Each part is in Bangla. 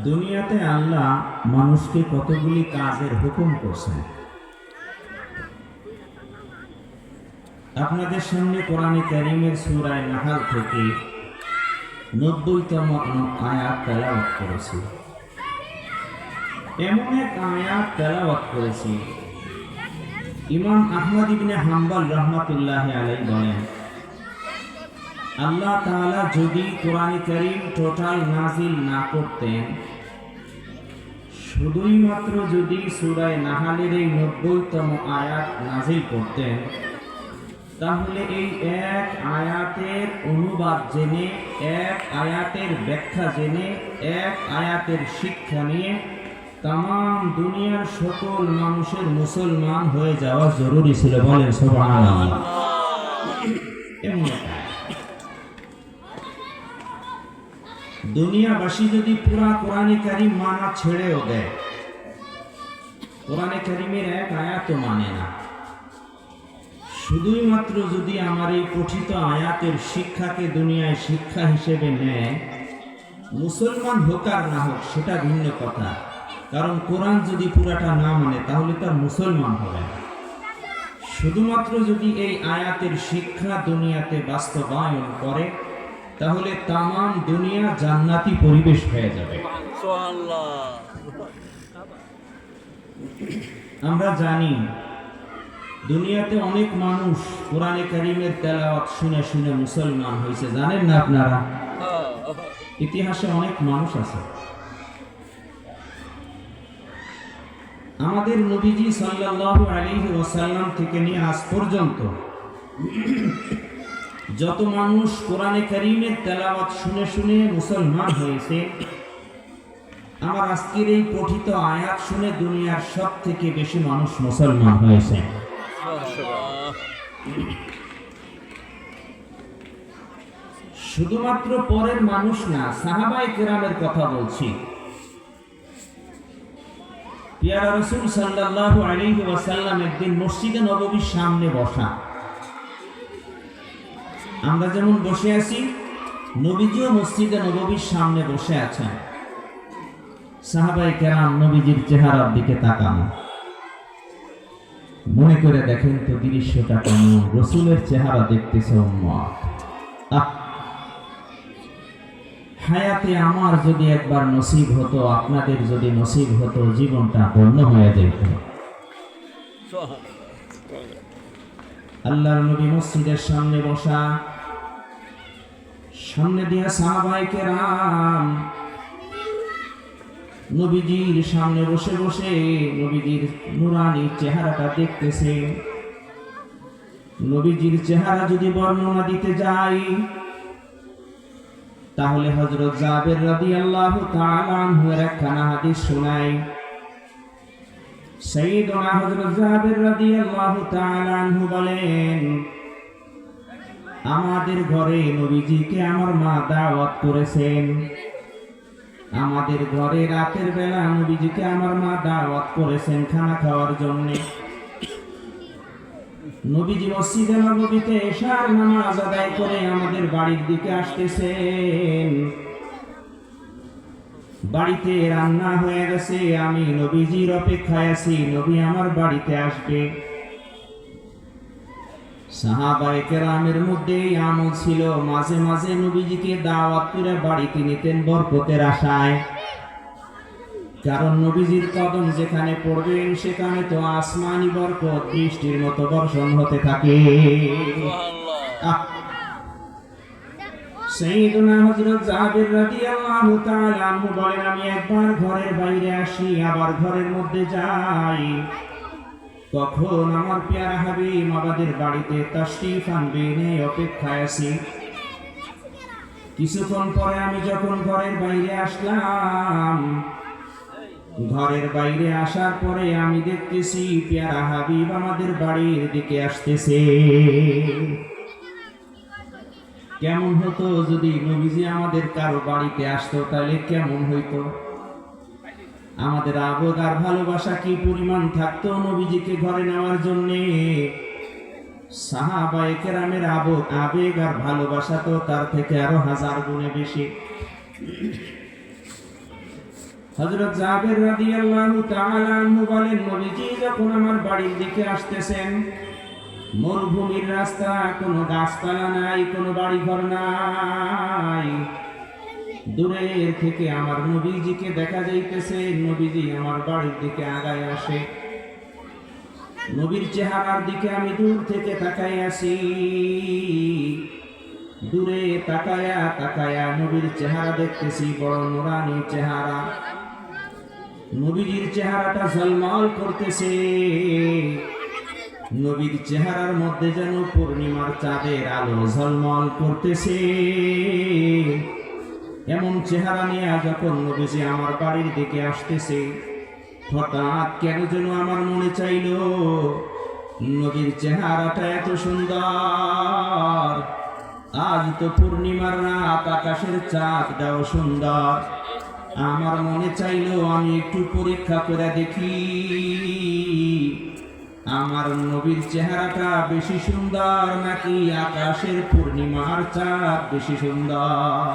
দুনিয়াতে আল্লাহ মানুষকে কতগুলি কাজের হুকুম করছেন। আপনাদের সামনে কোরআনে কারীমের সূরা নাহল থেকে 90তম আয়াত তেলাওয়াত করেছি। এমন এক আয়াত তেলাওয়াত করেছি, ইমাম আহমদ ইবনে হাম্বল রাহমাতুল্লাহি আলাইহি বলেন, আল্লাহ তাআলা যদি কোরআনে কারীম টোটাল নাজিল না করতেন, শুধুই মাত্র যদি সূরা নাহলের এই 90তম আয়াত নাজিল করতেন, তাহলে এই এক আয়াতের অনুবাদ জেনে, এক আয়াতের ব্যাখ্যা জেনে, এক আয়াতের শিক্ষা নিয়ে তাম দুনিয়ার সকল মানুষের মুসলমান হয়ে যাওয়া জরুরি ছিল। বলেন সুবহানাল্লাহ। দুনিয়াবাসী যদি পুরা কোরআনে কারীম মানা ছেড়েও দেয়, কোরআনে কারীমের এক আয়াতও মানে না, শুধুই মাত্র যদি আমার এই পঠিত আয়াতের শিক্ষাকে দুনিয়ায় শিক্ষা হিসেবে নেয়, মুসলমান হোক আর না হোক সেটা ভিন্ন কথা। কারণ কোরআন যদি পুরাটা না মানে তাহলে তার মুসলমান হবে না। শুধুমাত্র যদি এই আয়াতের শিক্ষা দুনিয়াতে বাস্তবায়ন করে, তাহলে তামাম দুনিয়া জান্নাতি পরিবেশ হয়ে যাবে। আমরা জানি দুনিয়াতে অনেক মানুষ কোরআনে কারীমের তেলাওয়াত শুনে শুনে মুসলমান হয়েছে, জানেন না আপনারা? ইতিহাসে অনেক মানুষ আছে। আমাদের নবীজি সাল্লাল্লাহু আলাইহি ওয়াসাল্লাম থেকে নিয়ে আজ পর্যন্ত যত মানুষ কোরআনে কারীমের তেলাওয়াত শুনে শুনে মুসলমান হয়েছে, আমার আজকের এই পঠিত আয়াত শুনে দুনিয়ার সব থেকে বেশি মানুষ মুসলমান হয়েছে। শুধুমাত্র পরের মানুষ না, সাহাবায়ে কেরামের কথা বলছি। পিয়ারা রাসূল সাল্লাল্লাহু আলাইহি ওয়াসাল্লাম একদিন মসজিদে নববীর সামনে বসা। আমরা যেমন বসে আছি, নবীজিও মসজিদে নববীর সামনে বসে আছেন। সাহাবায়ে কেরাম নবীজির চেহারার দিকে তাকানো, মনে করে দেখেন তো দৃশ্যটা কেমন। রাসূলের চেহারা দেখতেছে উম্মত। হায়াতে আমার যদি একবার নসিব হতো, আপনাদের যদি নসিব হতো, জীবনটা ধন্য হয়ে যেত। আল্লাহর নবী মসজিদের সামনে বসা, সামনে দিয়ে সাহাবায়ে কেরাম নবীজির সামনে বসে বসে নবীজির নুরানি চেহারাটা দেখতেছে। নবীজির চেহারা যদি বর্ণনা দিতে যাই, তাহলে হযরত জাবের রাদিয়াল্লাহু তাআলা আনহু এর একখানা হাদিস শোনায়। সাইয়্যিদুনা হযরত জাবের রাদিয়াল্লাহু তাআলা আনহু বলেন, আমাদের ঘরে নবীজিকে আমার মা দাওয়াত করেছেন। আমাদের ঘরে রাতের বেলা নবীজিকে আমার মা দাওয়াত করেছেন খানা খাওয়ার জন্য। নবীজি মসজিদে নববীতে এশার নামাজ আদায় করে আমাদের বাড়ির দিকে আসতেছেন। বাড়িতে রান্না হয়ে গেছে, আমি নবীজির অপেক্ষায় আছি, নবী আমার বাড়িতে আসবে। সাহাবায়ে কেরামের মধ্যে এই আমল ছিল, মাঝে মাঝে নবীজিকে দাওয়াত করে বাড়িতে নিতেন বরকতের আশায়। কারণ নবীজির কদম যেখানে পড়বেন সেখানে তো আসমানি বরকত বৃষ্টির মতো বর্ষণ হতে থাকে। সাইয়্যিদুনা হযরত জাবের রাদিয়াল্লাহু তাআলা আনহু বলেন, আমি একবার ঘরের বাইরে আসি, আবার ঘরের মধ্যে যাই। তখন আমার পেয়ারা হাবিব আমাদের বাড়িতে তাশরীফ আনবেন এই অপেক্ষায় আছি। কিছুক্ষণ পরে আমি যখন ঘরের বাইরে আসলাম, ঘরের বাইরে আসার পরে আমি দেখতেছি পেয়ারা হাবিব আমাদের বাড়ির দিকে আসতেছে। কেমন হতো যদি নবীজি আমাদের কারো বাড়িতে আসতো, তাহলে কেমন হইতো? আমাদের আবেগ আর ভালোবাসা কি পরিমাণ থাকতো নবীজিকে ঘরে নেওয়ার জন্য। সাহাবায়ে কেরামের আবেগ আর ভালোবাসা তো তার থেকে আরো হাজার গুণে বেশি। হযরত জাবের রাদিয়াল্লাহু তাআলা আনহু বলেন, নবীজি যখন আমার বাড়ির দিকে আসতেছেন, মরুভূমির রাস্তা, কোনো গাছপালা নাই, কোনো বাড়িঘর নাই। দূরের থেকে আমার নবীজিকে দেখা যাইতেছে। নবীজি আমার বাড়ির দিকে আগায় আসে। নবীর চেহারার দিকে আমি দূর থেকে তাকাই আছি। দূরে তাকায়া তাকায়া নবীর চেহারা দেখতেছি, বড় নুরানি চেহারা। নবীজির চেহারাটা ঝলমল করতেছে। নবীর চেহারার মধ্যে যেন পূর্ণিমার চাঁদের আলো ঝলমল করতেছে। এমন চেহারা নিয়ে যখন নবীজি আমার বাড়ির দিকে আসতেছে, হঠাৎ কেন যেন আমার মনে চাইল, নবীর চেহারাটা এত সুন্দর, আজ তো পূর্ণিমার রাত, আকাশের চাঁদটাও সুন্দর। আমার মনে চাইলো আমি একটু পরীক্ষা করে দেখি, আমার নবীর চেহারাটা বেশি সুন্দর নাকি আকাশের পূর্ণিমার চাঁদ বেশি সুন্দর।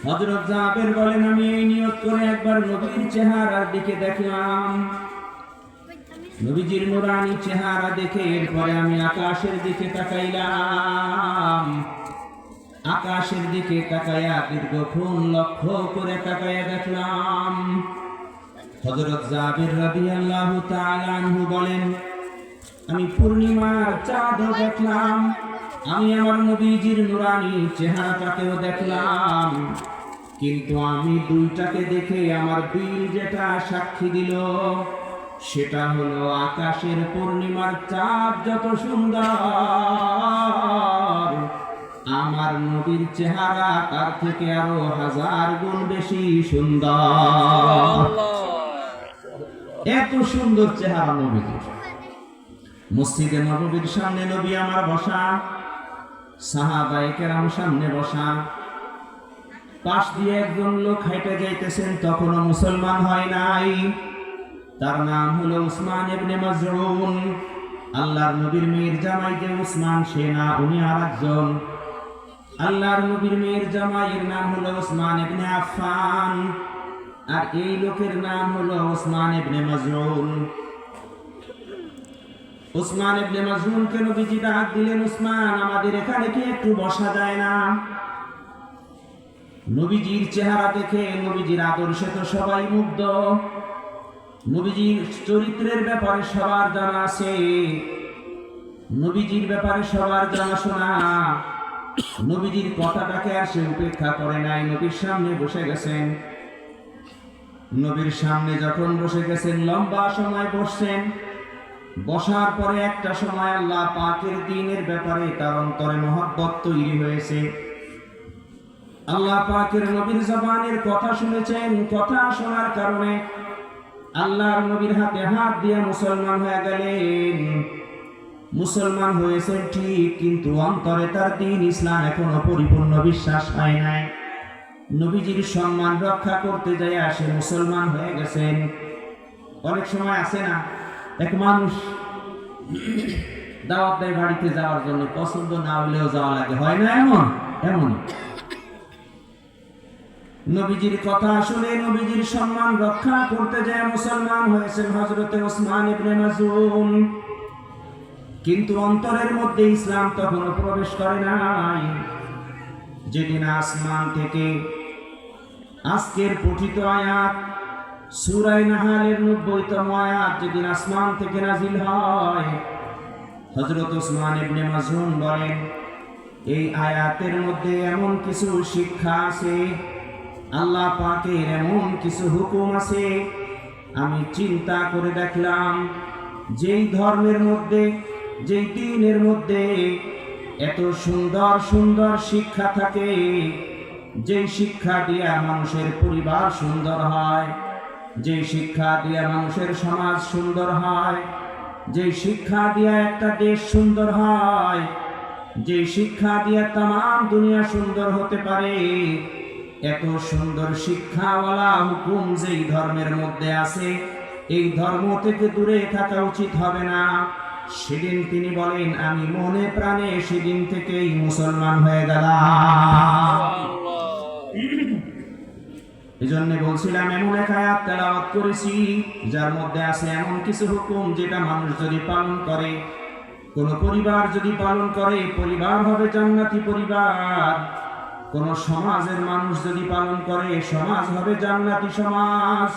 হযরত জাবের বলেন, আমি এই নিয়ত করে একবার নবীর চেহারার দিকে দেখলাম। নবীজির নুরানি চেহারা দেখে এরপরে আমি আকাশের দিকে তাকাইলাম। আকাশের দিকে তাকায়া দীর্ঘক্ষণ লক্ষ্য করে তাকায়া দেখলাম, হযরত জাবের রাদিয়াল্লাহু তাআলা আনহু বলেন, আমি পূর্ণিমার চাঁদও দেখলাম, আমি আমার নবীজির নুরানি চেহারাটাকেও দেখলাম, কিন্তু আমি দুইটাকে দেখে আমার দিল যেটা সাক্ষী দিল, সেটা হলো আকাশের পূর্ণিমার চাঁদ যত সুন্দর, আমার নবীর চেহারা তার থেকে আরো 1000 গুণ বেশি সুন্দর। এত সুন্দর চেহারা নবীজির। মসজিদে নববীর সামনে নবী আমার বসা, সাহাবায়ে কেরাম সামনে বসা। পাশ দিয়ে একজন লোক হেঁটে যাইতেছেন, তখনও মুসলমান হয় নাই। তার নাম হলো উসমান ইবনে মাজউন। আল্লাহর নবীর মেয়ের জামাই যে উসমান, সে না, উনি আরেকজন। আল্লাহর নবীর মেয়ের জামাইয়ের নাম হলো উসমান ইবনে আফফান, আর এই লোকের নাম হলো উসমান ইবনে মাজউন। উসমান ইবনে মাজউনকে নবীজি ডাক দিলেন, উসমান, আমাদের এখানে কি একটু বসা যায় না? নবীজির চেহারা দেখে, নবীজির আদর্শে তো সবাই মুগ্ধ। নবীজির চরিত্রের ব্যাপারে সবার জানা আছে, নবীজির ব্যাপারে সবার জানাশোনা। নবীজির কথাটাকে আর সে উপেক্ষা করে নাই, নবীর সামনে বসে গেছেন। নবীর সামনে যখন বসে গেছেন, লম্বা সময় বসছেন। বসার পরে একটা সময় আল্লাহ পাকের দ্বীনের ব্যাপারে তার অন্তরে মহব্বত তৈরি হয়েছে। আল্লাহ পাকের নবীর জবানের কথা শুনেছেন। কথা শোনার কারণে আল্লাহর নবীর হাতে হাত দিয়ে মুসলমান হয়ে গেলেন। মুসলমান হয়েছেন ঠিক, কিন্তু অন্তরে তার দ্বীন ইসলাম এখনো পরিপূর্ণ বিশ্বাস হয় নাই। নবীজির সম্মান রক্ষা করতে যায় সে মুসলমান হয়ে গেছেন। অনেক সময় আছে না, এক মানুষ দাওয়াত দেয় বাড়িতে যাওয়ার জন্য, পছন্দ না হলেও যাওয়া লাগে, হয় না? এমনই নবীজির কথা শুনে নবীজির সম্মান রক্ষা করতে যায় মুসলমান হয়েছেন হযরতে উসমান ইবনে মাজউন। কিন্তু অন্তরের মধ্যে ইসলাম তখনও প্রবেশ করে নাই। যেদিন আসমান থেকে আজকের পঠিত আয়াত সূরা নাহালের 90তম আয়াত যেদিন আসমান থেকে নাজিল হয়, হযরত উসমান ইবনে মাজউন বলেন, এই আয়াতের মধ্যে এমন কিছু শিক্ষা আছে, আল্লাহ পাকের এমন কিছু হুকুম আছে, আমি চিন্তা করে দেখলাম, যেই ধর্মের মধ্যে, যেই দ্বীনের মধ্যে এত সুন্দর সুন্দর শিক্ষা থাকে, যেই শিক্ষা দিয়ে মানুষের পরিবার সুন্দর হয়, যেই শিক্ষা দিয়ে মানুষের সমাজ সুন্দর হয়, যেই শিক্ষা দিয়ে একটা দেশ সুন্দর হয়, যেই শিক্ষা দিয়ে তামাম দুনিয়া সুন্দর হতে পারে, এত সুন্দর শিক্ষাওয়ালা হুকুম যেই ধর্মের মধ্যে আছে, এই ধর্ম থেকে দূরে থাকা উচিত হবে না। সেদিন তিনি বলেন, আমি মনে প্রাণে সেদিন থেকেই মুসলমান হয়ে গেলাম। এজন্য বলছিলাম এমন এক আয়াত তেলাওয়াত করেছি যার মধ্যে আছে এমন কিছু হুকুম যেটা মানুষ যদি পালন করে, কোন পরিবার যদি পালন করে, পরিবার হবে জান্নাতি পরিবার। কোন সমাজের মানুষ যদি পালন করে, সমাজ হবে জান্নাতি সমাজ।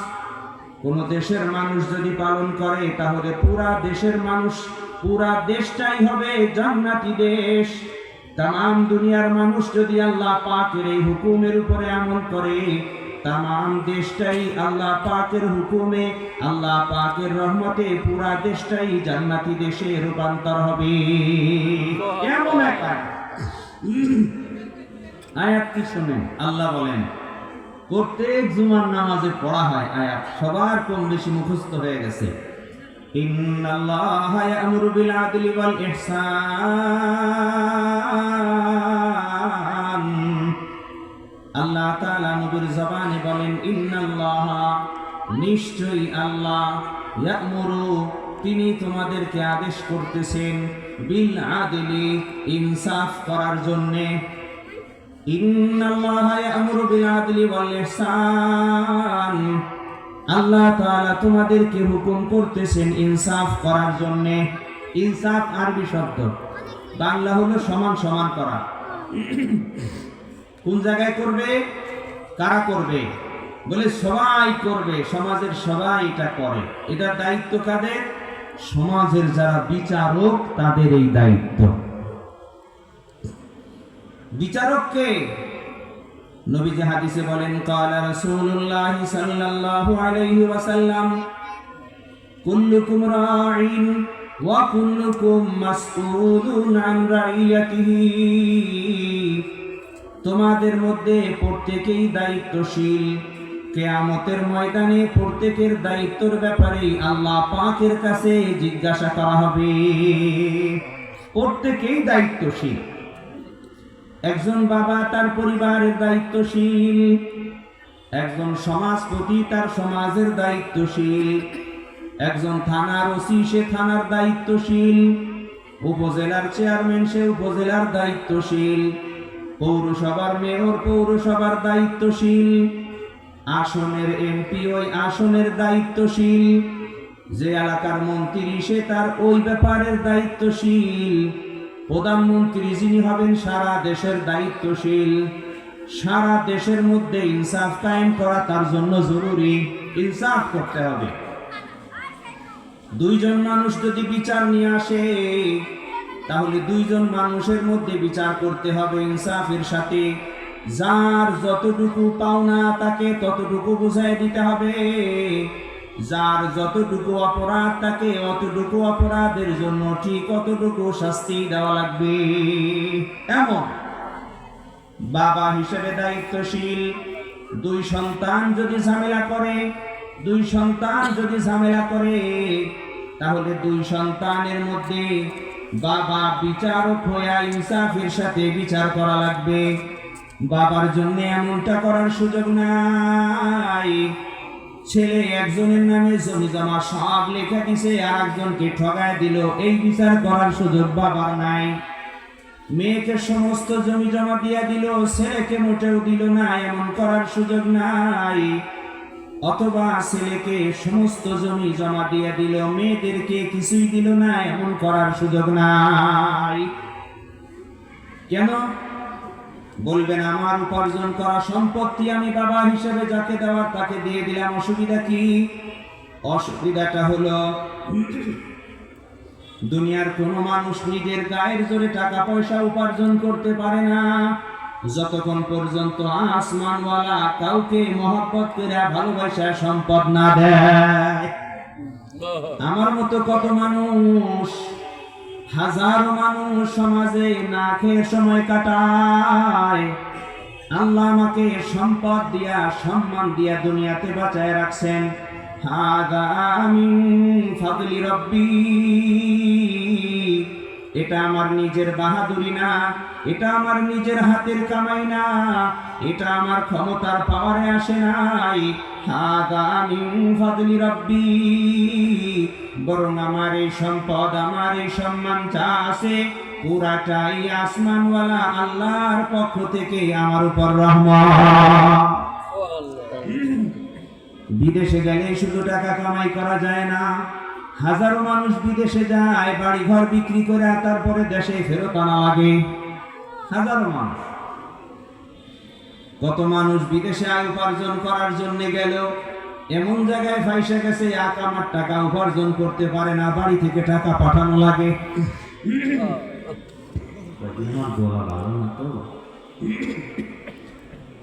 কোন দেশের মানুষ যদি পালন করে, তাহলে পুরা দেশের মানুষ, পুরা দেশটাই হবে জান্নাতি দেশ। তাম দুনিয়ার মানুষ যদি আল্লাহ পাকের এই হুকুমের উপরে আমল করে, তাম দেশটাই আল্লাহ পাকের হুকুমে, আল্লাহ পাকের রহমতে পুরা দেশটাই জান্নাতি দেশে রূপান্তর হবে। এমন এক আয়াত কি শুনেন, আল্লাহ বলেন প্রত্যেক জুমার নামাজে পড়া হয় আয়াত, সবার কম বেশি মুখস্থ হয়ে গেছে। ইন্নাল্লাহা ইয়া'মুরু বিল আদলি ওয়াল ইহসান। আল্লাহ তাআলা নবীর জবানে বলেন ইন্নাল্লাহা, নিশ্চয়ই আল্লাহ, ইয়া'মুরু, তিনি তোমাদেরকে আদেশ করতেছেন, বিল আদলি, ইনসাফ করার জন্য। ইন্নাল্লাহা ইয়া'মুরু বিল আদলি ওয়াল ইহসান, আল্লাহ তাআলা তোমাদেরকে হুকুম করতেছেন ইনসাফ করার জন্য। ইনসাফ আরবি শব্দ, বাংলা হলো সমান সমান করা। কোন জায়গায় করবে, কারা করবে? বলে সবাই করবে, সমাজের সবাই এটা করে। এটার দায়িত্ব কাদের? সমাজের যারা বিচারক তাদের এই দায়িত্ব। বিচারককে নবীজি হাদিসে বলেন, ক্বালা রাসূলুল্লাহ সাল্লাল্লাহু আলাইহি ওয়াসাল্লাম, কুল্লুকুম রাঈন ওয়া কুল্লুকুম মাসউলুন আন রাইয়াতিহি, তোমাদের মধ্যে প্রত্যেকেই দায়িত্বশীল, কিয়ামতের ময়দানে প্রত্যেকের দায়িত্বের ব্যাপারে আল্লাহ পাকের কাছে জিজ্ঞাসা করা হবে। প্রত্যেকেই দায়িত্বশীল। একজন বাবা তার পরিবারের দায়িত্বশীল, একজন সমাজপতি তার সমাজের দায়িত্বশীল, একজন থানার ওসি সে থানার দায়িত্বশীল, উপজেলার চেয়ারম্যান সে উপজেলার দায়িত্বশীল, পৌরসভার মেয়র পৌরসভার দায়িত্বশীল, আসনের এমপি ওই আসনের দায়িত্বশীল, যে এলাকার মন্ত্রী সে তার ওই ব্যাপারের দায়িত্বশীল, প্রধানমন্ত্রী যিনি হবেন সারা দেশের দায়িত্বশীল। সারা দেশের মধ্যে ইনসাফ কায়েম করা তার জন্য জরুরি। ইনসাফ করতে হবে। দুইজন মানুষ যদি বিচার নিয়ে আসে, তাহলে দুইজন মানুষের মধ্যে বিচার করতে হবে ইনসাফের সাথে। যার যতটুকু পাওনা তাকে ততটুকু বুঝাই দিতে হবে, যার যতটুকু অপরাধ তাকে অতটুকু অপরাধের জন্য ঠিক অতটুকু শাস্তি দেওয়া লাগবে। এমন বাবা হিসেবে দায়িত্বশীল। দুই সন্তান যদি ঝামেলা করে, তাহলে দুই সন্তানের মধ্যে বাবা বিচারক হয়ে ইনসাফের সাথে বিচার করা লাগবে। বাবার জন্য এমনটা করার সুযোগ নাই, ছেলে একজনের নামে জমি জমা সব লেখা দিছে আর একজনকে ঠগায় দিল, এই বিচার করার সুযোগ বাবার নাই। মেয়েকে সমস্ত জমি জমা দিয়া দিল, ছেলেকে মোটেও দিল না, এমন করার সুযোগ নাই। অথবা ছেলেকে সমস্ত জমি জমা দিয়ে দিল, মেয়েদেরকে কিছুই দিল না, এমন করার সুযোগ নাই। কেন? বলবেন আমার উপার্জন করা সম্পত্তি আমি বাবা হিসেবে যাকে দেওয়ার তাকে দিয়ে দিলাম, অসুবিধা কি? অসুবিধাটা হলো দুনিয়ার কোন মানুষ নিজের গায়ের জোরে টাকা পয়সা উপার্জন করতে পারে না যতক্ষণ পর্যন্ত আসমানওয়ালা কাউকে মহব্বত করে ভালোবাসা সম্পদ না দেয়। আমার মতো কত মানুষ, হাজারো মানুষ সমাজে না খেয়ে সময় কাটায়। আল্লাহ আমাকে সম্পদ দিয়া সম্মান দিয়া দুনিয়াতে বাঁচায় রাখছেন। হাদা মিন ফাদলি রব্বি, এটা আমার নিজের বাহাদুরি না, এটা আমার নিজের হাতের কামাই না, এটা আমার ক্ষমতার পাওয়ারে আসে নাই। হাদা মিন ফাদলি রব্বি, বরং আমার এই সম্পদ আমার এই সম্মান যা আছে পুরাটাই আসমানওয়ালা আল্লাহর পক্ষ থেকে আমার উপর রহমত। বিদেশে গেলে শুধু টাকা কামাই করা যায় না, হাজারো মানুষ বিদেশে যায় বাড়ি ঘর বিক্রি করে তারপরে দেশে ফেরত আনা লাগে। হাজারো মানুষ, কত মানুষ বিদেশে আয় উপার্জন করার জন্য গেল, এমন জায়গায় ফাইসে গেছে আকামার টাকা উপার্জন করতে পারে না, বাড়ি থেকে টাকা পাঠানো লাগে।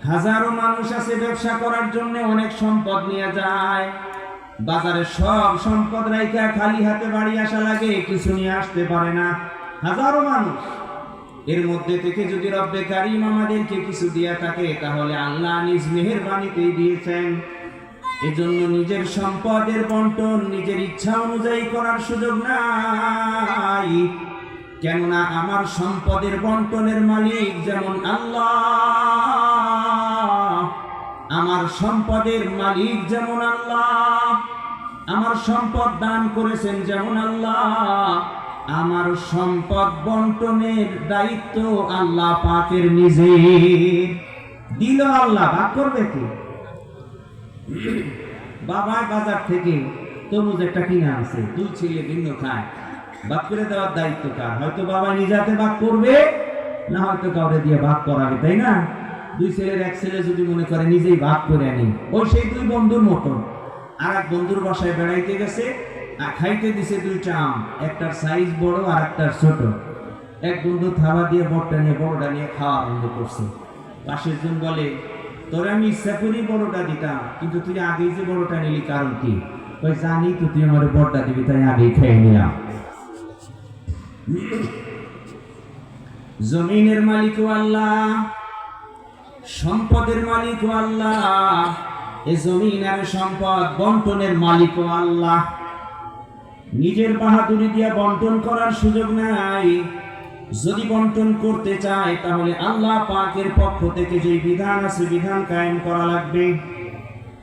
হাজারো মানুষ আছে ব্যবসা করার জন্য অনেক সম্পদ নিয়ে যায়, বাজারে সব সম্পদ রাইখা খালি হাতে বাড়ি আসা লাগে, কিছু নিয়ে আসতে পারে না। হাজারো মানুষ, এর মধ্যে থেকে যদি রব্বে কারীম আমাদেরকে কিছু দিয়া থাকে তাহলে আল্লাহ নিজ মেহেরবানিতেই দিয়েছেন। এজন্য নিজের সম্পদের বন্টন নিজের ইচ্ছা অনুযায়ী করার সুযোগ নাই, কেননা আমার সম্পদের বন্টনের মালিক যেমন আল্লাহ, আমার সম্পদের মালিক যেমন আল্লাহ, আমার সম্পদ দান করেছেন যেমন আল্লাহ, আমার সম্পদ বন্টনের দায়িত্ব আল্লাহ পাকের নিজের। দিল আল্লাহ, ভাগ করবে কি? বাবা বাজার থেকে তরমুজ একটা কিনে আনছে, দুই ছেলে ভিন্ন খায়, ভাগ করে দেওয়ার দায়িত্ব কার? হয়তো বাবা নিজাতে ভাগ করবে, না হয়তো কাউরে দিয়ে ভাগ করাবে, তাই না? দুই ছেলের এক ছেলে যদি মনে করে নিজেই ভাগ করে আনি, ওই সেই দুই বন্ধুর মতো। আর এক বন্ধুর বাসায় বেড়াইতে গেছে, খাইতে দিছে দুইটা আম, একটার সাইজ বড় আর একটার ছোট। এক বন্ধু থাবা দিয়ে বড়টা নিয়ে বড়টা নিয়ে খাওয়া আরম্ভ করছে। পাশের জন বলে, তোরে আমি ইচ্ছা করি বড়টা দিতাম, কিন্তু তুই আগেই যে বড়টা নিলি কারণ কি? তুই জানি তো তুই আমার বড়টা দিবি, তাই আগেই খেয়ে নিলাম। জমিনের মালিক আল্লাহ, সম্পদের মালিক আল্লাহ, এই জমিন আর সম্পদ বন্টনের মালিক আল্লাহ। নিজের বাহাদুরি দিয়া বন্টন করার সুযোগ নাই। যদি বন্টন করতে চায় তাহলে আল্লাহ পাকের পক্ষ থেকে যে বিধান আছে বিধান কায়েম করা লাগবে।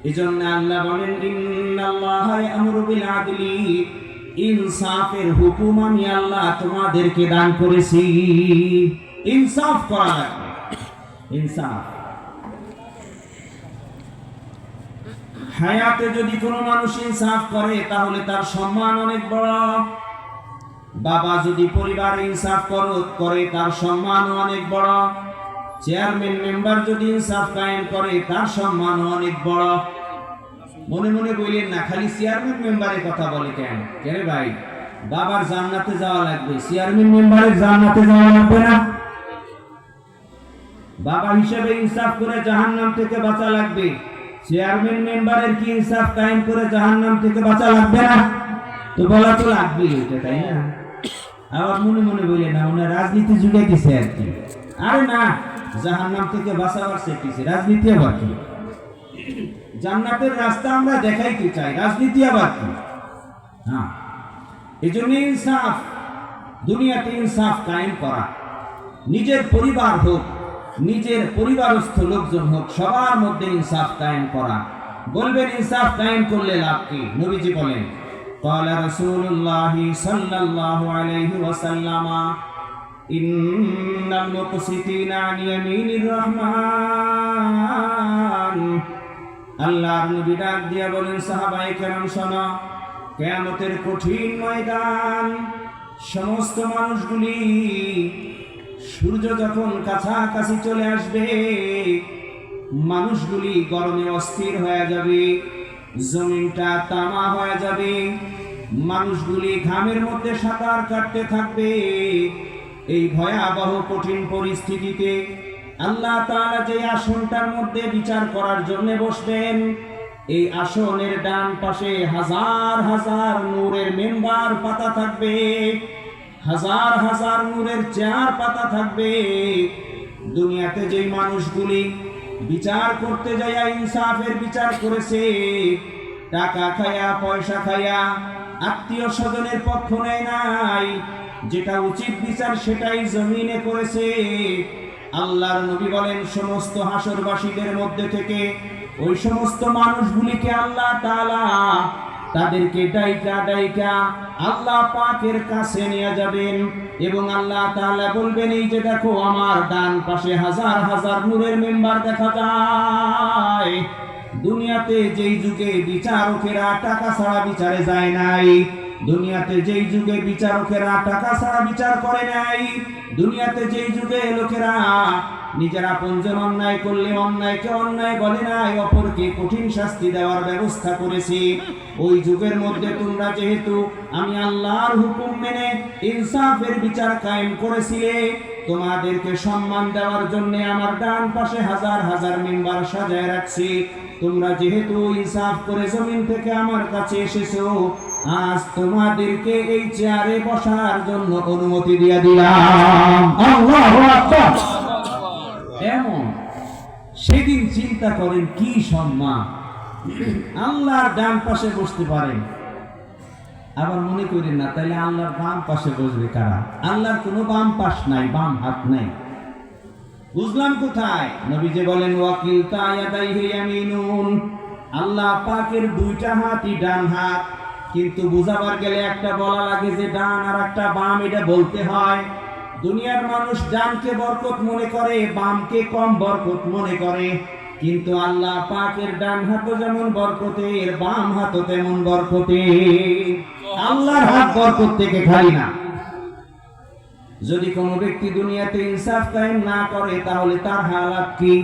এজন্য আল্লাহ বলেন, ইন্নাল্লাহা ইয়ামুরু বিল আদলি, ইনসাফের হুকুম আমি আল্লাহ তোমাদেরকে দান করেছি। ইনসাফ করা লাগবে, ইনসাফ। হায়াতে যদি কোনো মানুষ ইনসাফ করে তাহলে তার সম্মান অনেক বড়। বাবা যদি পরিবারে ইনসাফ করে তার সম্মান অনেক বড়। চেয়ারম্যান মেম্বার যদি ইনসাফ কায়েম করে তার সম্মান অনেক বড়। মনে মনে বললেন না, খালি চেয়ারম্যান মেম্বারের কথা বলে কেন? কেন ভাই, বাবার জান্নাতে যাওয়া লাগবে, চেয়ারম্যান মেম্বারের জান্নাতে যাওয়া লাগবে না? বাবা হিসেবে ইনসাফ করে জাহান্নাম থেকে বাঁচা লাগবে, চেয়ারম্যান মেম্বারের কি ইনসাফ কায়েম করে জাহান্নাম থেকে বাঁচা লাগবে না? তো বলা তো লাগবে এটা, তাই না? আবার মনে মনে বলে না, ওনার রাজনীতি যুগে দিছে আর কি। আরে না, জাহান্নাম থেকে বাঁচাবার চেয়েছে, রাজনীতি আবার কি? জান্নাতের রাস্তা আমরা দেখাইতে চাই, রাজনীতি আবার কি? হ্যাঁ, এই জন্য ইনসাফ, দুনিয়াতে ইনসাফ কায়েম করা। নিজের পরিবার হোক, নিজের পরিবারস্থ লোকজন হোক, সবার মধ্যে ইনসাফ কায়েম করা। বলবেন ইনসাফ কায়েম করলে লাভ কি? নবীজি বলেন, ক্বালা রাসূলুল্লাহ সাল্লাল্লাহু আলাইহি ওয়াসাল্লাম, ইন্নাল মুকসিতিনা আন ইয়ামিনির রহমান। আল্লাহর নবী ডাক দিয়া বলেন, সাহাবায়ে কেরাম শোনো, কিয়ামতের কঠিন ময়দান, সমস্ত মানুষগুলি সূর্য যখন কাছাকাছি চলে আসবে, মানুষগুলি গরমে অস্থির হয়ে যাবে, জমিনটা তামা হয়ে যাবে, মানুষগুলি ঘামের মধ্যে সাঁতার কাটতে থাকবে। এই ভয়াবহ কঠিন পরিস্থিতিতে আল্লাহ তাআলা যে আসনটার মধ্যে বিচার করার জন্য বসবেন, এই আসনের ডান পাশে হাজার হাজার নূরের মেম্বার পাতা থাকবে, হাজার হাজার নূরের চেয়ার পাতা থাকবে। দুনিয়াতে যেই মানুষগুলি বিচার করতে যায় ইনসাফের বিচার করেছে, টাকা খায়া পয়সা খায়া আত্মীয় স্বজনের পক্ষ নেয় নাই, যেটা উচিত বিচার সেটাই জমিনে করেছে, আল্লাহর নবী বলেন সমস্ত হাসরবাসীদের মধ্যে থেকে ওই সমস্ত মানুষগুলিকে আল্লাহ তাআলা তাদেরকে ডাইকা ডাইকা আল্লাহ পাকের কাছে নিয়ে যাবেন এবং আল্লাহ তাআলা বলবেন, এই যে দেখো আমার ডান পাশে হাজার হাজার নূরের মেম্বার দেখা যায়, দুনিয়াতে যেই যুগে বিচারকেরা টাকা ছাড়া বিচারে যায় নাই, দুনিয়াতে যেই যুগে বিচারকেরা টাকা ছাড়া বিচার করে নাই, দুনিয়াতে যেই যুগে লোকেরা নিজেরা আপনজন অন্যায় করলে অন্যায়কে অন্যায় বলে নাই, অপরকে কঠিন শাস্তি দেওয়ার ব্যবস্থা করেছি, ওই যুগের মধ্যে তোমরা যেহেতু আমি আল্লাহর হুকুম মেনে ইনসাফের বিচার কায়েম করেছিলে, তোমাদেরকে সম্মান দেওয়ার জন্য আমার ডান পাশে হাজার হাজার মেম্বার সাজায় রাখছি। তোমরা যেহেতু ইনসাফ করে জমিন থেকে আমার কাছে এসেছো, আজ তোমাদেরকে এই চেয়ারে বসার জন্য অনুমতি দিয়ে দিলাম। আল্লাহু আকবার। এমন সেদিন চিন্তা করেন কি সম্মান, আল্লাহর ডান পাশে বসতে পারেন। আবার মনে করেন না তাহলে আল্লাহর বাম পাশে বসবে কারা? আল্লাহর কোনো বাম পাশ নাই, বাম হাত নাই। বুঝলাম কোথায়? নবীজি বলেন ওয়াকিল তায়াদাইহি ইয়ামিনুন, আল্লাহ পাকের দুইটা হাতই ডান হাত, কিন্তু বুঝাবার গেলে একটা বলা লাগে যে ডান আর একটা বাম, এটা বলতে হয়। দুনিয়ার মানুষ ডানকে বরকত মনে করে, বামকে কম বরকত মনে করে, কিন্তু আল্লাহ পাকের ডান হাতও যেমন বরকতের, বাম হাতও তেমন বরকতের। আল্লাহর হাত বরকত থেকে খালি না। যদি কোনো ব্যক্তি দুনিয়াতে ইনসাফ কায়েম না করে তাহলে তার হালাত কি?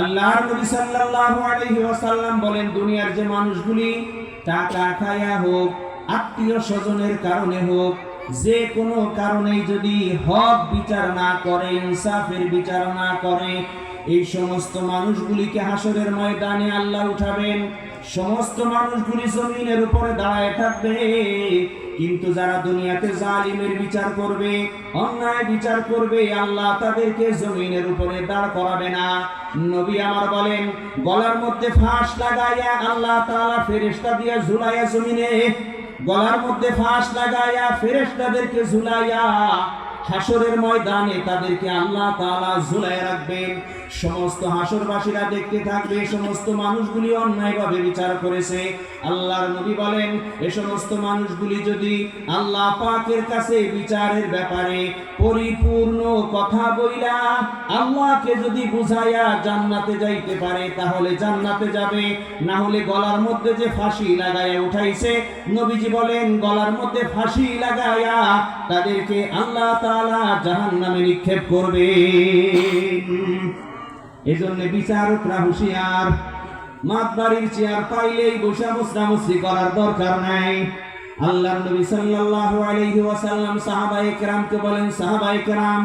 আল্লাহর নবী সাল্লাল্লাহু আলাইহি ওয়াসাল্লাম বলেন, দুনিয়ার যে মানুষগুলি টাকা খায়া হোক, আত্মীয় স্বজনের কারণে হোক, যে কোনো কারণেই যদি হক বিচার না করে, ইনসাফের বিচার না করে, এই সমস্ত মানুষগুলিকে হাসরের ময়দানে আল্লাহ উঠাবেন। সমস্ত মানুষগুলি জমিনের উপরে দাঁড়ায় থাকবে, কিন্তু যারা দুনিয়াতে জালিমের বিচার করবে, অন্যায় বিচার করবে, আল্লাহ তাদেরকে জমিনের উপরে দাঁড় করাবে না। নবী আমার বলেন, গলার মধ্যে ফাঁস লাগাইয়া আল্লাহ তাআলা ফেরেশতা দিয়ে ঝুলাইয়া জমিনে, গলার মধ্যে ফাঁস লাগাইয়া ফেরেশতাদেরকে ঝুলাইয়া হাসরের ময়দানে তাদেরকে আল্লাহ তাআলা ঝুলাইয়া রাখবেন। সমস্ত হাসরবাসীরা দেখতে থাকবে সমস্ত মানুষগুলি অন্যায়ভাবে বিচার করেছে। আল্লাহর নবী বলেন, এই সমস্ত মানুষগুলি যদি আল্লাহ পাকের কাছে বিচারের ব্যাপারে পরিপূর্ণ কথা বইলা আল্লাহকে যদি বুঝাইয়া জান্নাতে যাইতে পারে তাহলে জান্নাতে যাবে, না হলে গলার মধ্যে যে ফাঁসি লাগাইয়া উঠাইছে, নবীজি বলেন গলার মধ্যে ফাঁসি লাগাইয়া তাদেরকে আল্লাহ তাআলা জাহান্নামে নিক্ষেপ করবে। এজন্য বিচারকরা হুঁশিয়ার, মাতবাড়ির চেয়ার পাইলেই বসা মুসরামুসরি করার দরকার নাই। আল্লাহর নবী সাল্লাল্লাহু আলাইহি ওয়াসাল্লাম সাহাবায়ে কেরামকে বলেন, সাহাবায়ে কেরাম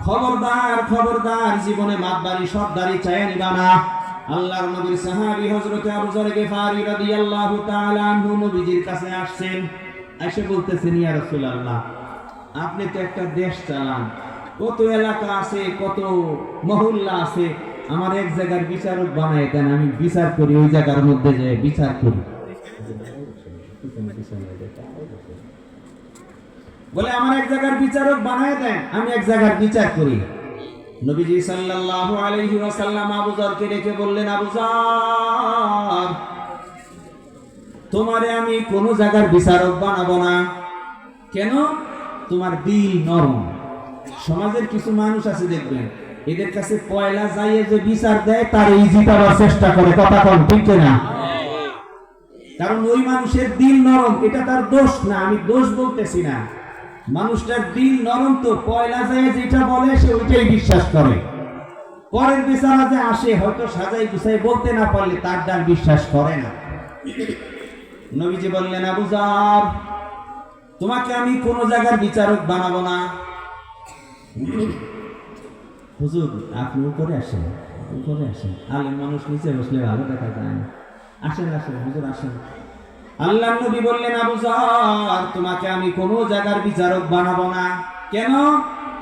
খবরদার খবরদার, জীবনে মাতবাড়ি সর্দারি চাইয়া নিবা না। আল্লাহর নবীর সাহাবী হযরত আবু যর গিফারি রাদিয়াল্লাহু তাআলা আনহু নবীজির কাছে আসছেন, এসে বলতেছেন, ইয়া রাসূলুল্লাহ, আপনি তো একটা দেশ চালান, কত এলাকা আছে, কত মহল্লা আছে, আমার এক জায়গার বিচারক বানায় দেন, আমি বিচার করি, ওই জায়গার মধ্যে যে বিচার করি। বলে আমার এক জায়গার বিচারক বানায় দেন, আমি এক জায়গার বিচার করি। নবীজি সাল্লাল্লাহু আলাইহি ওয়াসাল্লাম আবু যরকে ডেকে বললেন, আবু যর, তোমারে আমি কোন জায়গার বিচারক বানাবো না। কেন? তোমার দিল নরম। সমাজের কিছু মানুষ আছে দেখবেন, এদের কাছে পয়লা যাইয়ে যে বিচার দেয় তার এই জিতাবার চেষ্টা করে, কথা কম ঠিক না? কারণ ওই মানুষের দিল নরম, এটা তার দোষ না, আমি দোষ বলতেছি না, মানুষটার দিল নরম, তো পয়লা যাইয়ে যেটা বলে সে ওইটাই বিশ্বাস করে। পরের বিচারা যে আসে হয়তো সাজাই গুছাই বলতে না পারলে তার ডান বিশ্বাস করে না। নবীজি বললেন, আবু যর, তোমাকে আমি কোন জায়গার বিচারক বানাবো না। হুজুর আপনি উপরে আসেন, উপরে আসেন, আলেম মানুষ নিচে বসলে ভালো দেখা যায় না, আসেন আসেন হুজুর আসেন। আল্লাহর নবী বললেন, আবু যর, তোমাকে আমি কোন জায়গার বিচারক বানাবো না। কেন?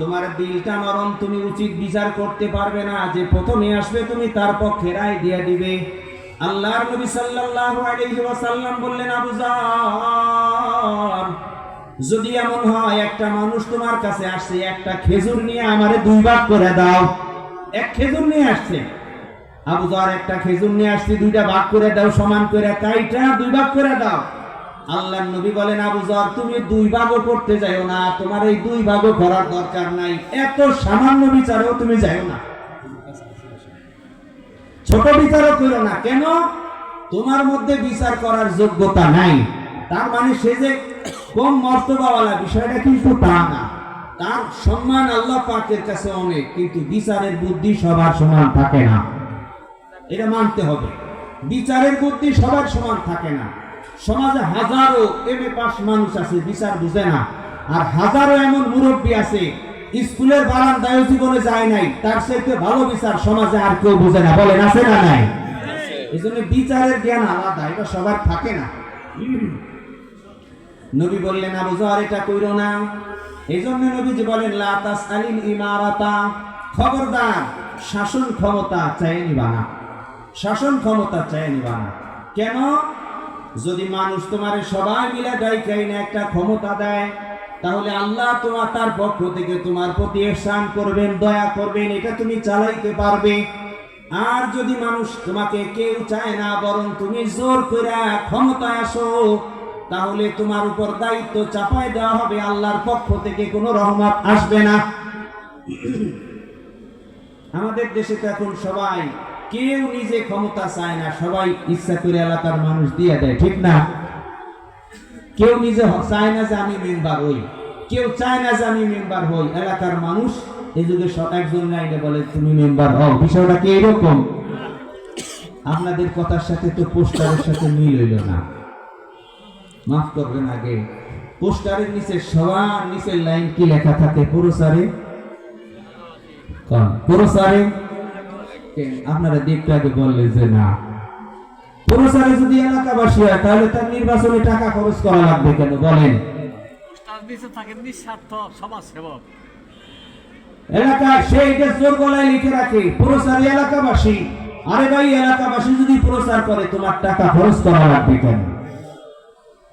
তোমার দিলটা নরম, তুমি উচিত বিচার করতে পারবে না, যে প্রথমে আসবে তুমি তার পক্ষে রায় দিয়ে দিবে। আল্লাহর নবী সাল্লাল্লাহু আলাইহি ওয়াসাল্লাম বললেন, আবু যর, যদি এমন হয় একটা মানুষ তোমার কাছে আসছে, একটা খেজুর নিয়ে আমারে দুই ভাগ করে দাও। এক খেজুর নিয়ে আসছে, আবু যর একটা খেজুর নিয়ে আসছে, দুইটা ভাগ করে দাও, সমান করে কাইটা দুই ভাগ করে দাও। আল্লাহর নবী বলেন, আবু যর, তুমি দুই ভাগও করতে যাও না, তোমার এই দুই ভাগও করার দরকার নাই, এত সামান্য বিচারেও তুমি যাও না। ছোট বিচারও করো না। কেন? তোমার মধ্যে বিচার করার যোগ্যতা নাই। তার মানে সে যে কম মর্তবাওয়ালা, বিষয়টা কিন্তু তা না। তার সম্মান আল্লাহ পাকের কাছে অনেক, কিন্তু বিচারের বুদ্ধি সবার সমান থাকে না, এটা মানতে হবে। বিচারের বুদ্ধি সবার সমান থাকে না। সমাজে হাজারো এমএ পাস মানুষ আছে, বিচার বুঝে না। আর হাজারো এমন মুরব্বী আছে, স্কুলের বারান্দায় জীবনে যায় নাই, তার চাইতে ভালো বিচার সমাজে আর কেউ বুঝে না। বলেন আছে না নাই? এই জন্য বিচারের জ্ঞান আলাদা, এটা সবার থাকে না। নবী বললেন, আবু যর এটা কইরো না। এই জন্য নবীজি বলেন, লা তাসআলিল ইমারাতা, খবরদার শাসন ক্ষমতা চাই নিবা না, শাসন ক্ষমতা চাই নিবা না। কেন? যদি মানুষ তোমারে সবাই মিলে ডাইকাই না একটা ক্ষমতা দেয়, তাহলে আল্লাহ তোমার তার পক্ষ থেকে তোমার প্রতি ইহসান করবেন, দয়া করবেন, এটা তুমি চালাইতে পারবে। আর যদি মানুষ তোমাকে কেউ চায় না, বরং তুমি জোর করে ক্ষমতায় আসো, তাহলে তোমার উপর দায়িত্ব চাপাই দেওয়া হবে, আল্লাহর পক্ষ থেকে কোনো রহমত আসবে না। আমাদের দেশে তো এখন সবাই, কেউ নিজে ক্ষমতা চায় না, সবাই ইচ্ছা করে এলাকার মানুষ দিয়ে দেয়, ঠিক না? কেউ নিজে চায় না যে আমি মেম্বার হই, কেউ চায় না যে আমি মেম্বার হই। এলাকার মানুষ এই যুগে একজন লাইনে বলে তুমি মেম্বার হও। বিষয়টা কি এরকম? আপনাদের কথার সাথে তো পোস্টারের সাথে মিল হইল না, মাফ করবেন। আগে পোস্টারের নিচে সবার নিচের লাইন কি লেখা থাকে? পুরসারে, পুরসারে। আপনারা দেখতে আগে বললেন যে না, পুরসারে যদি এলাকাবাসী হয় তাহলে তার নির্বাচনে টাকা খরচ করা লাগবে কেন? বলেন। এলাকার সেই জোর গলায় লিখে রাখে পুরসারে এলাকাবাসী। আরে ভাই, এলাকাবাসী যদি প্রচার করে তোমার টাকা খরচ করা লাগবে কেন?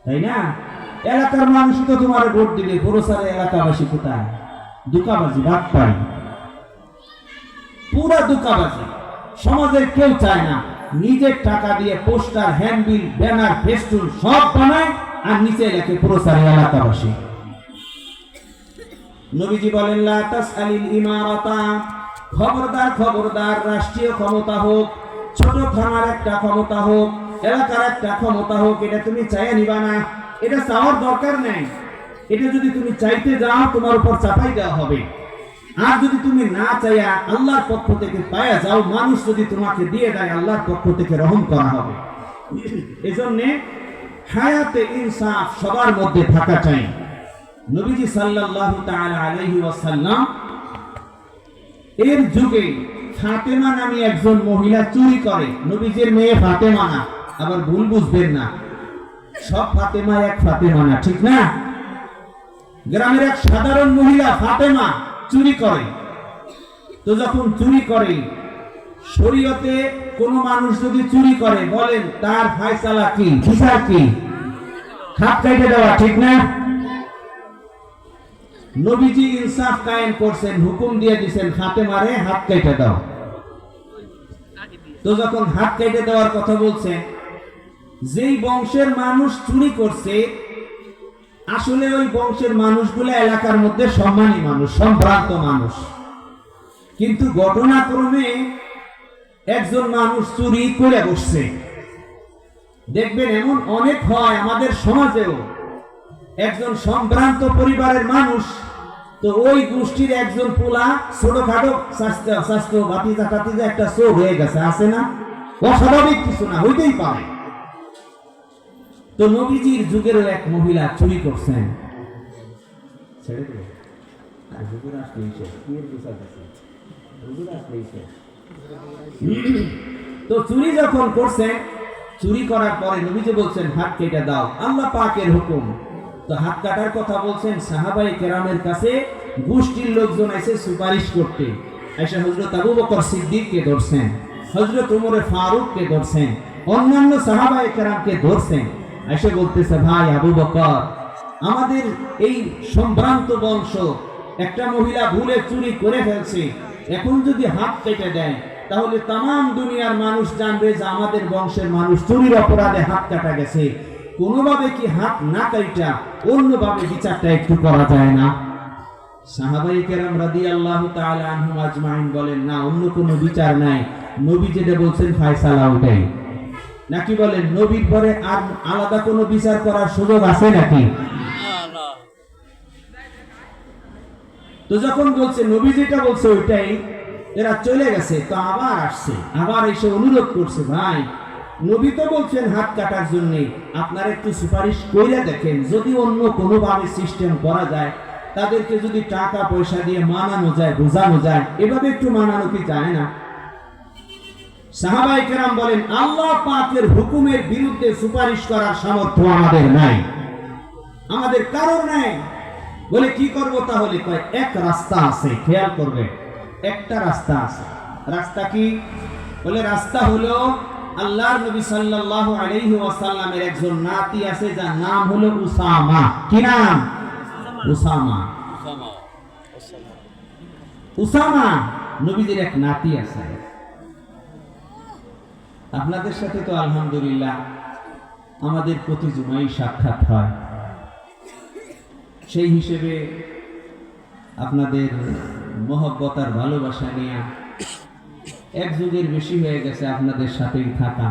তাই না? এলাকার মানুষ তো তোমার ভোট দিবে, প্রচারে এলাকাবাসী কোথায়? দুকাবাজি, ভাগ পাই, পুরা দুকাবাজি। সমাজের কেউ চায় না, নিজের টাকা দিয়ে পোস্টার, হ্যান্ডবিল, ব্যানার, ফেস্টুন সব বানায় আর নিচে লেখে প্রচারে এলাকাবাসী। নবীজি বলেন, লা তাসআলিল ইমারাতা, খবরদার খবরদার, রাষ্ট্রীয় ক্ষমতা হোক, ছোট থানার একটা ক্ষমতা হোক, এলাকার একটা ক্ষমতা হোক, এটা তুমি চাইয়া নিবা না। এটা চাওয়ার দরকার নেই। এটা যদি তুমি চাইতে যাও, তোমার উপর চাপাই দেওয়া হবে। আর যদি তুমি না চাইয়া আল্লাহর পক্ষ থেকে পায়া যাও, মানুষ যদি তোমাকে দিয়ে দেয়, আল্লাহর পক্ষ থেকে রহম করা হবে। এজন্যে হায়াতে ইনসাফ সবার মধ্যে থাকা চাই। নবীজি সাল্লাল্লাহু তাআলা আলাইহি ওয়াসাল্লাম এর যুগে ফাতেমা নামে একজন মহিলা চুরি করে। নবীজির মেয়ে ফাতেমা না, আবার ভুল বুঝবেন না, সব ফাতেমা এক ফাতেমা না, ঠিক না? গ্রামের এক সাধারণ মহিলা ফাতেমা চুরি করে। তো যখন চুরি করে, শরীয়তে কোন মানুষ যদি চুরি করে, বলেন তার ফায়সালা কি, বিচার কি? হাত কেটে দেওয়া, ঠিক না? নবীজি ইনসাফ কায়েম করছেন, হুকুম দিয়ে দিয়েছেন ফাতেমারে হাত কেটে দাও। তো যখন হাত কেটে দেওয়ার কথা বলছেন, যেই বংশের মানুষ চুরি করছে, আসলে ওই বংশের মানুষগুলো এলাকার মধ্যে সম্মানী মানুষ, সম্ভ্রান্ত মানুষ। কিন্তু ঘটনাক্রমে একজন মানুষ চুরি করে বসছে। দেখবেন এমন অনেক হয় আমাদের সমাজেও। একজন সম্ভ্রান্ত পরিবারের মানুষ, তো ওই গোষ্ঠীর একজন পোলা ছোটখাটো স্বাস্থ্য বাতিজা টাতিজা একটা চোর হয়ে গেছে, আছে না? অস্বাভাবিক কিছু না, হইতেই পারে। তো নবীজির যুগেরও এক মহিলা চুরি করছেন। তো চুরি যখন করছেন, চুরি করার পরে নবীজি বলছেন হাত কেটে দাও, আল্লাহ পাকের হুকুম। তো হাত কাটার কথা বলছেন, সাহাবায়ে কেরামের কাছে গোষ্ঠীর লোকজন এসে সুপারিশ করতে। এসে হযরত আবু বকর সিদ্দিককে ধরছেন, হযরত ওমর ফারুককে ধরছেন, অন্যান্য সাহাবায়ে কেরামকে ধরছেন। এসে বলতেছে, ভাই আবু বকর, আমাদের এই সম্ভ্রান্ত বংশ, একটা মহিলা ভুলে চুরি করে ফেলছে, এখন যদি হাত কেটে দেয় তাহলে তাম দুনিয়ার মানুষ জানবে যে আমাদের বংশের মানুষ চুরির অপরাধে হাত কাটা গেছে। কোনোভাবে কি হাত না কাটা অন্যভাবে বিচারটা একটু করা যায় না? সাহাবায়ে কেরাম রাদিয়াল্লাহু তাআলা আনহুম আজমাইন বলেন, না, অন্য কোনো বিচার নাই, নবী যেটা বলছেন ফায়সালা ওটাই নাকি বলেন নবীর পরে আর আলাদা কোনো বিচার করার সুযোগ আছে নাকি? তো যখন বলছে নবী যেটা বলছে ওইটাই, এরা চলে গেছে, তো আবার আসছে, আবার এসে অনুরোধ করছে, ভাই নবী তো বলছেন হাত কাটার জন্য, আপনারা একটু সুপারিশ করে দেখেন, যদি অন্য কোনোভাবে সিস্টেম করা যায়, তাদেরকে যদি টাকা পয়সা দিয়ে মানানো যায়, বোঝানো যায়, এভাবে একটু মানানো কি যায় না? সাহাবায়ে কেরাম বলেন আল্লাহ পাকের হুকুমের বিরুদ্ধে সুপারিশ করার সামর্থ্য আমাদের নাই, আমাদের কারোর নাই। বলে কি করব তাহলে? কয় এক রাস্তা আছে, খেয়াল করবে, একটা রাস্তা আছে। রাস্তা কি? বলে রাস্তা হলো আল্লাহর নবী সাল্লাল্লাহু আলাইহি ওয়াসাল্লামের একজন নাতি আছে যার নাম হলো উসামা। কি নাম? উসামা। উসামা নবীজির এক নাতি আছে। আপনাদের সাথে তো আলহামদুলিল্লাহ আমাদের প্রতি জুমাই সাক্ষাৎ হয়, সেই হিসেবে আপনাদের মহব্বত আর ভালোবাসা নিয়ে এক যুগের বেশি হয়ে গেছে আপনাদের সাথেই থাকা।